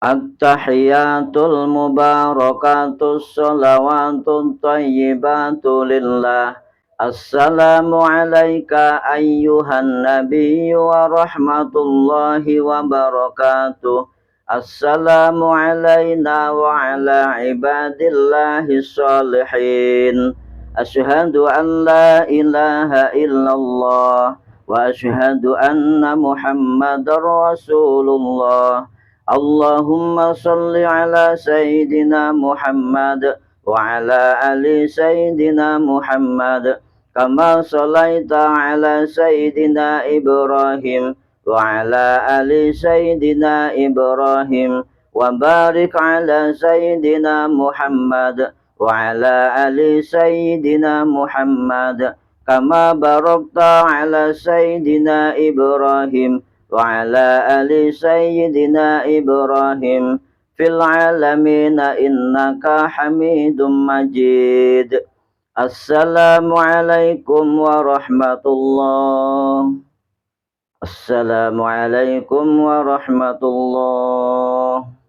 At-tahiyatul mubarakatus salawatut thayyibatu lillah. Assalamu alayka ayyuhan nabiyyu wa rahmatullahi wa barakatuh. Assalamu alayna wa ala ibadillahi salihin. Asyhadu an la ilaha illallah wa asyhadu anna muhammadar rasulullah. Allahumma salli ala Sayyidina Muhammad wa ala ali Sayyidina Muhammad kama sallaita ala Sayyidina Ibrahim wa ala ali Sayyidina Ibrahim wa barik ala Sayyidina Muhammad wa ala ali Sayyidina Muhammad kama barakta ala Sayyidina Ibrahim وعلى آل سيدنا إبراهيم في العالمين إنك حميد مجيد. السلام عليكم ورحمة الله. السلام عليكم ورحمة الله.